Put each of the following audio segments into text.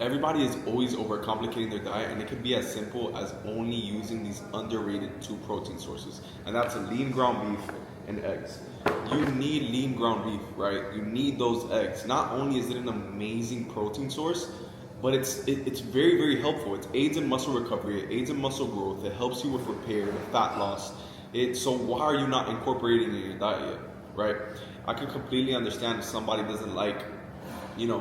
everybody is always overcomplicating their diet, and it could be as simple as only using these underrated two protein sources, and that's a lean ground beef and eggs. You need lean ground beef, right? You need those eggs. Not only is it an amazing protein source, but it's very, very helpful. It aids in muscle recovery, it aids in muscle growth, it helps you with repair, fat loss. So why are you not incorporating it in your diet yet, right? I can completely understand if somebody doesn't like,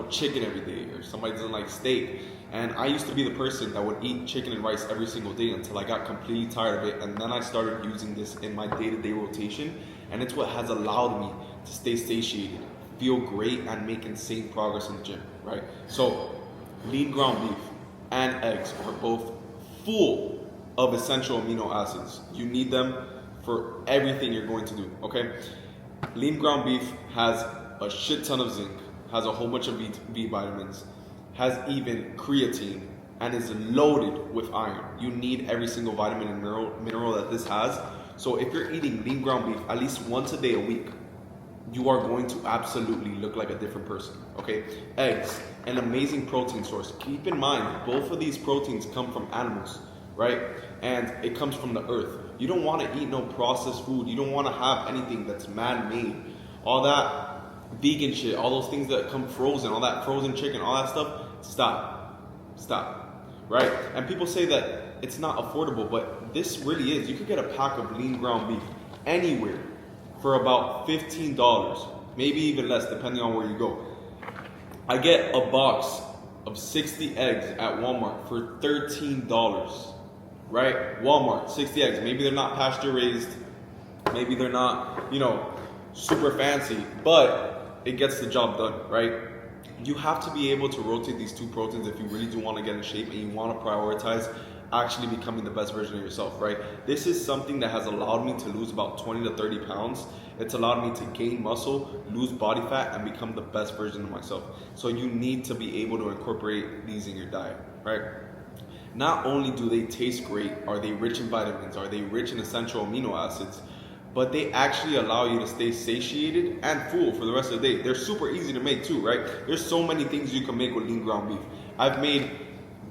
chicken every day, or somebody doesn't like steak. And I used to be the person that would eat chicken and rice every single day until I got completely tired of it. And then I started using this in my day-to-day rotation. And it's what has allowed me to stay satiated, feel great, and make insane progress in the gym, right? So lean ground beef and eggs are both full of essential amino acids. You need them for everything you're going to do, okay? Lean ground beef has a shit ton of zinc, has a whole bunch of B vitamins, has even creatine, and is loaded with iron. You need every single vitamin and mineral that this has. So if you're eating lean ground beef at least once a day a week, you are going to absolutely look like a different person, okay? Eggs, an amazing protein source. Keep in mind, both of these proteins come from animals, right? And it comes from the earth. You don't want to eat no processed food. You don't want to have anything that's man-made. All that vegan shit, all those things that come frozen, all that frozen chicken, all that stuff, stop, right? And people say that it's not affordable, but this really is. You could get a pack of lean ground beef anywhere for about $15, maybe even less, depending on where you go. I get a box of 60 eggs at Walmart for $13, right? Walmart, 60 eggs. Maybe they're not pasture raised, maybe they're not, super fancy, but it gets the job done, right? You have to be able to rotate these two proteins if you really do want to get in shape and you want to prioritize actually becoming the best version of yourself, right? This is something that has allowed me to lose about 20 to 30 pounds. It's allowed me to gain muscle, lose body fat, and become the best version of myself. So you need to be able to incorporate these in your diet, right? Not only do they taste great, are they rich in vitamins, are they rich in essential amino acids, but they actually allow you to stay satiated and full for the rest of the day. They're super easy to make too, right? There's so many things you can make with lean ground beef. I've made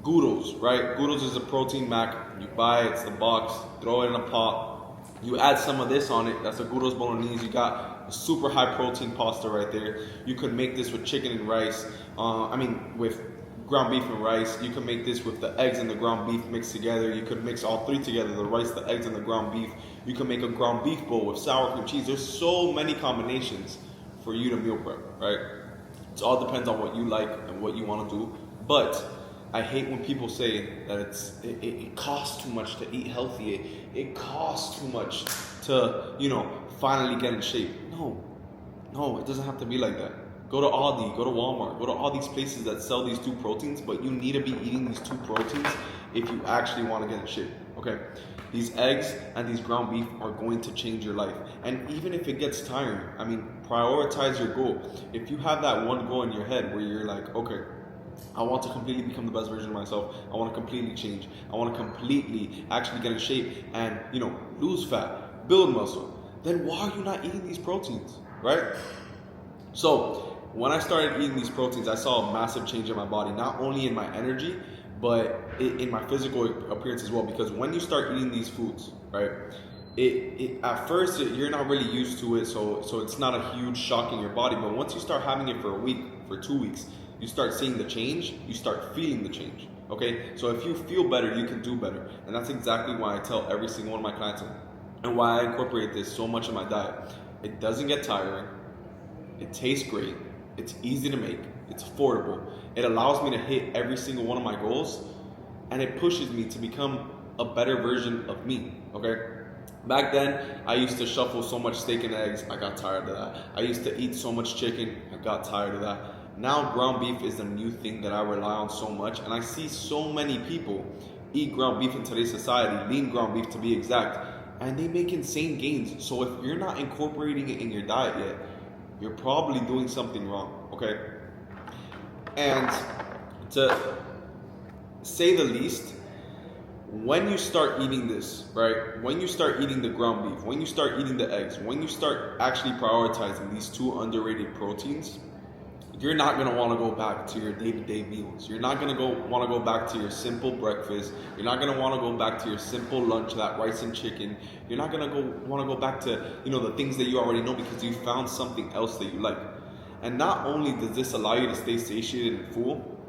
Goodles, right? Goodles is a protein mac. You buy it, it's the box, throw it in a pot. You add some of this on it, that's a Goodles bolognese. You got a super high protein pasta right there. You could make this with chicken and rice. With ground beef and rice. You can make this with the eggs and the ground beef mixed together. You could mix all three together, the rice, the eggs, and the ground beef. You can make a ground beef bowl with sour cream cheese. There's so many combinations for you to meal prep, right? It all depends on what you like and what you want to do. But I hate when people say that it costs too much to eat healthy. It costs too much to, finally get in shape. No, it doesn't have to be like that. Go to Aldi, go to Walmart, go to all these places that sell these two proteins, but you need to be eating these two proteins if you actually want to get in shape, okay? These eggs and these ground beef are going to change your life. And even if it gets tiring, prioritize your goal. If you have that one goal in your head where you're like, okay, I want to completely become the best version of myself. I want to completely change. I want to completely actually get in shape and, lose fat, build muscle. Then why are you not eating these proteins, right? So when I started eating these proteins, I saw a massive change in my body, not only in my energy, but in my physical appearance as well. Because when you start eating these foods, right, at first you're not really used to it, so it's not a huge shock in your body. But once you start having it for a week, for 2 weeks, you start seeing the change, you start feeling the change, okay? So if you feel better, you can do better. And that's exactly why I tell every single one of my clients and why I incorporate this so much in my diet. It doesn't get tiring, it tastes great, it's easy to make, it's affordable, it allows me to hit every single one of my goals, and it pushes me to become a better version of me, okay? Back then, I used to shuffle so much steak and eggs, I got tired of that. I used to eat so much chicken, I got tired of that. Now ground beef is the new thing that I rely on so much, and I see so many people eat ground beef in today's society, lean ground beef to be exact, and they make insane gains. So if you're not incorporating it in your diet yet, you're probably doing something wrong, okay? And to say the least, when you start eating this, right, when you start eating the ground beef, when you start eating the eggs, when you start actually prioritizing these two underrated proteins, you're not gonna want to go back to your day-to-day meals. You're not gonna want to go back to your simple breakfast. You're not gonna want to go back to your simple lunch, that rice and chicken. You're not gonna want to go back to, you know, the things that you already know, because you found something else that you like. And not only does this allow you to stay satiated and full,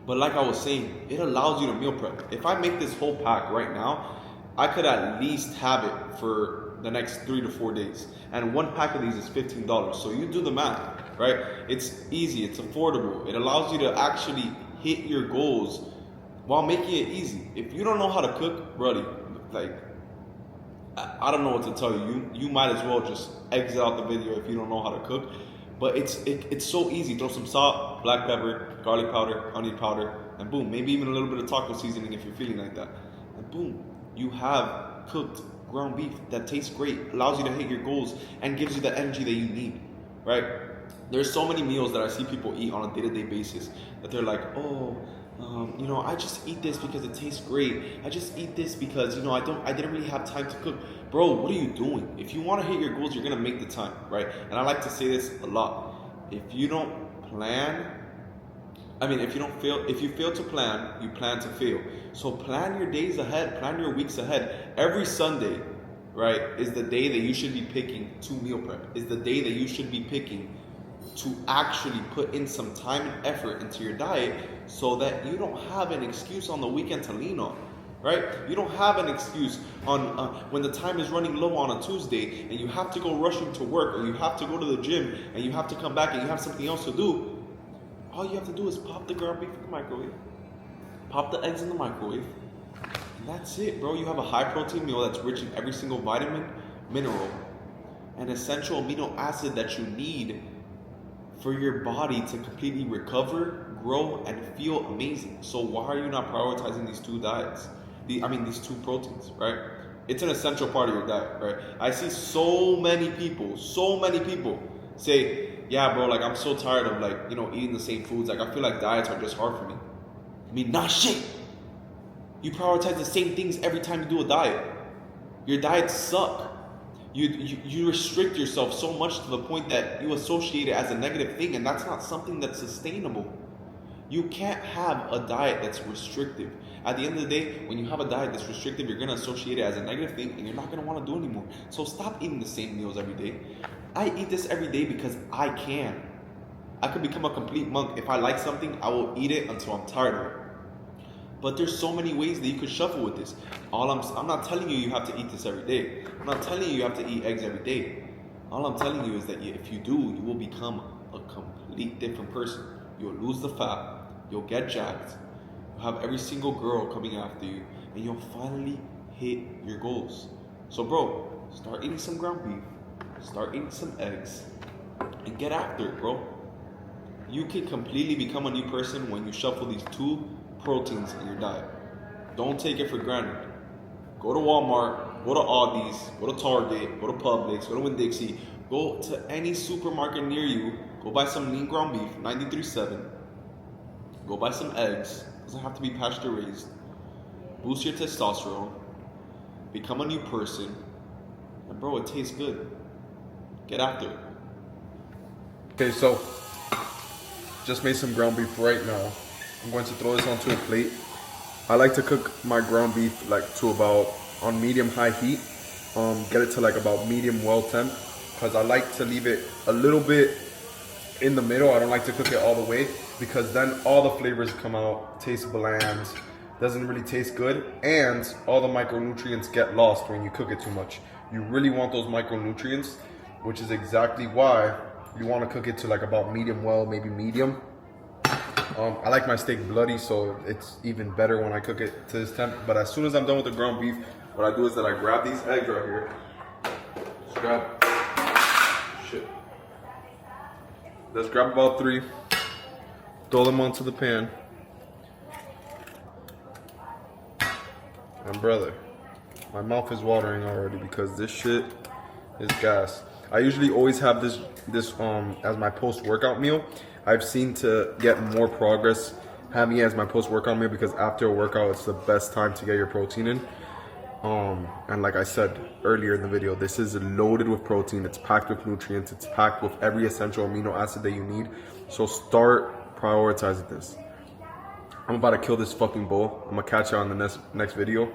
but like I was saying, it allows you to meal prep. If I make this whole pack right now, I could at least have it for the next 3 to 4 days. And one pack of these is $15. So you do the math, right? It's easy, it's affordable. It allows you to actually hit your goals while making it easy. If you don't know how to cook, buddy, like, I don't know what to tell you. You might as well just exit out the video if you don't know how to cook. But it's so easy. Throw some salt, black pepper, garlic powder, onion powder, and boom. Maybe even a little bit of taco seasoning if you're feeling like that. And boom, you have cooked ground beef that tastes great, allows you to hit your goals, and gives you the energy that you need, right? There's so many meals that I see people eat on a day-to-day basis that they're like, oh, you know, I just eat this because it tastes great. I just eat this because, you know, I didn't really have time to cook. Bro, what are you doing? If you want to hit your goals, you're gonna make the time, right? And I like to say this a lot. If you fail to plan, you plan to fail. So plan your days ahead, plan your weeks ahead. Every Sunday, right, is the day that you should be picking to meal prep. Is the day that you should be picking to actually put in some time and effort into your diet, so that you don't have an excuse on the weekend to lean on, right? You don't have an excuse on when the time is running low on a Tuesday and you have to go rushing to work, or you have to go to the gym and you have to come back and you have something else to do. All you have to do is pop the ground beef in the microwave, pop the eggs in the microwave, and that's it, bro. You have a high protein meal that's rich in every single vitamin, mineral, and essential amino acid that you need for your body to completely recover, grow, and feel amazing. So why are you not prioritizing these two diets? These two proteins, right? It's an essential part of your diet, right? I see so many people say, yeah, bro, like, I'm so tired of, like, you know, eating the same foods. Like, I feel like diets are just hard for me. I mean, nah, shit. You prioritize the same things every time you do a diet. Your diets suck. You restrict yourself so much to the point that you associate it as a negative thing, and that's not something that's sustainable. You can't have a diet that's restrictive. At the end of the day, when you have a diet that's restrictive, you're going to associate it as a negative thing, and you're not going to want to do it anymore. So stop eating the same meals every day. I eat this every day because I can. I could become a complete monk. If I like something, I will eat it until I'm tired of it. But there's so many ways that you could shuffle with this. I'm not telling you have to eat this every day. I'm not telling you have to eat eggs every day. All I'm telling you is that if you do, you will become a complete different person. You'll lose the fat. You'll get jacked. You'll have every single girl coming after you. And you'll finally hit your goals. So bro, start eating some ground beef. Start eating some eggs. And get after it, bro. You can completely become a new person when you shuffle these two proteins in your diet. Don't take it for granted. Go to Walmart, go to Aldi's, go to Target, go to Publix, go to Winn-Dixie, go to any supermarket near you, go buy some lean ground beef, 93.7. Go buy some eggs, doesn't have to be pasture raised. Boost your testosterone, become a new person, and bro, it tastes good. Get after it. Okay, so just made some ground beef right now. I'm going to throw this onto a plate. I like to cook my ground beef like to about on medium-high heat. Get it to like about medium well temp, because I like to leave it a little bit in the middle. I don't like to cook it all the way, because then all the flavors come out, tastes bland, doesn't really taste good, and all the micronutrients get lost when you cook it too much. You really want those micronutrients, which is exactly why you want to cook it to like about medium well, maybe medium. I like my steak bloody, so it's even better when I cook it to this temp. But as soon as I'm done with the ground beef, what I do is that I grab these eggs right here. Let's grab about 3. Throw them onto the pan. And brother, my mouth is watering already because this shit is gas. I usually always have this as my post-workout meal. I've seen to get more progress having it as my post-workout meal, because after a workout, it's the best time to get your protein in. And like I said earlier in the video, this is loaded with protein. It's packed with nutrients. It's packed with every essential amino acid that you need. So start prioritizing this. I'm about to kill this fucking bull. I'm gonna catch you on the next video.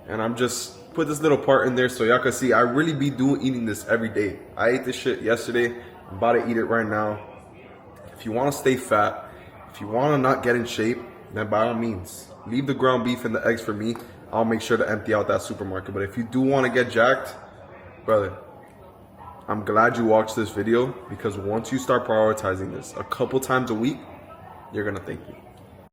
And I'm just put this little part in there so y'all can see I really be eating this every day. I ate this shit yesterday. I'm about to eat it right now. If you want to stay fat, if you want to not get in shape, then by all means, leave the ground beef and the eggs for me. I'll make sure to empty out that supermarket. But if you do want to get jacked, brother, I'm glad you watched this video, because once you start prioritizing this a couple times a week, you're gonna thank me.